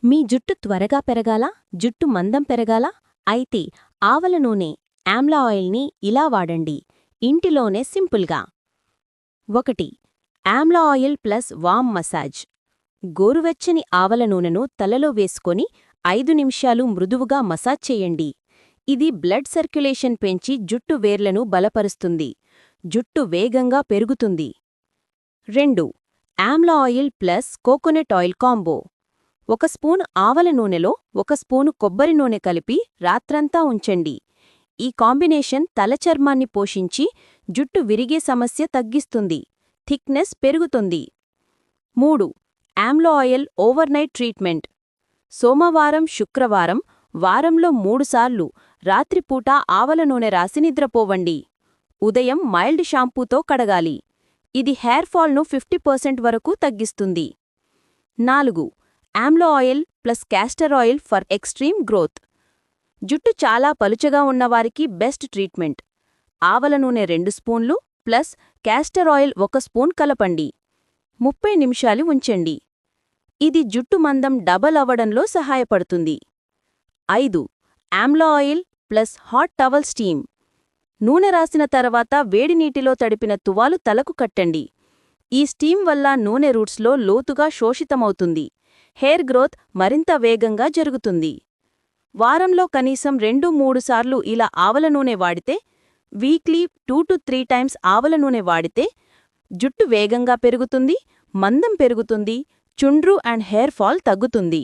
మీ జుట్టు త్వరగా పెరగాలా, జుట్టు మందం పెరగాలా? అయితే ఆవల నూనె, ఆమ్లా ఆయిల్ని ఇలా వాడండి, ఇంటిలోనే సింపుల్గా. 1. ఆమ్లా ఆయిల్ ప్లస్ వామ్ మసాజ్. గోరువెచ్చని ఆవల నూనెను తలలో వేసుకొని 5 నిమిషాలు మృదువుగా మసాజ్ చేయండి. ఇది బ్లడ్ సర్క్యులేషన్ పెంచి జుట్టు వేర్లను బలపరుస్తుంది, జుట్టు వేగంగా పెరుగుతుంది. 2. Amla oil plus coconut oil combo. 1 spoon ఆవల నూనెలో 1 స్పూను కొబ్బరి నూనె కలిపి రాత్రంతా ఉంచండి. ఈ కాంబినేషన్ తలచర్మాన్ని పోషించి జుట్టు విరిగే సమస్య తగ్గిస్తుంది, థిక్నెస్ పెరుగుతుంది. 3. Amla oil overnight treatment. సోమవారం, శుక్రవారం వారంలో 3 సార్లు రాత్రిపూట ఆవల నూనె రాసి నిద్రపోవండి. ఉదయం మైల్డ్ షాంపూతో కడగాలి. ఇది హెయిర్ ఫాల్ను 50% వరకు తగ్గిస్తుంది. 4. Amla oil plus castor oil for extreme growth. జుట్టు చాలా పలుచగా ఉన్నవారికి బెస్ట్ ట్రీట్మెంట్. ఆవల నూనె 2 స్పూన్లు ప్లస్ క్యాస్టర్ ఆయిల్ 1 స్పూన్ కలపండి. 30 నిమిషాలు ఉంచండి. ఇది జుట్టు మందం డబల్ అవ్వడంలో సహాయపడుతుంది. 5. Amla oil plus hot towel steam. నూనె రాసిన తర్వాత వేడి నీటిలో తడిపిన తువాలు తలకు కట్టండి. ఈ స్టీమ్ వల్ల నూనె రూట్స్లో లోతుగా శోషితమవుతుంది, హెయిర్ గ్రోత్ మరింత వేగంగా జరుగుతుంది. వారంలో కనీసం 2-3 సార్లు ఇలా ఆవల నూనె వాడితే, వీక్లీ 2-3 టైమ్స్ ఆవల నూనె వాడితే జుట్టు వేగంగా పెరుగుతుంది, మందం పెరుగుతుంది, చుండ్రు అండ్ హెయిర్ ఫాల్ తగ్గుతుంది.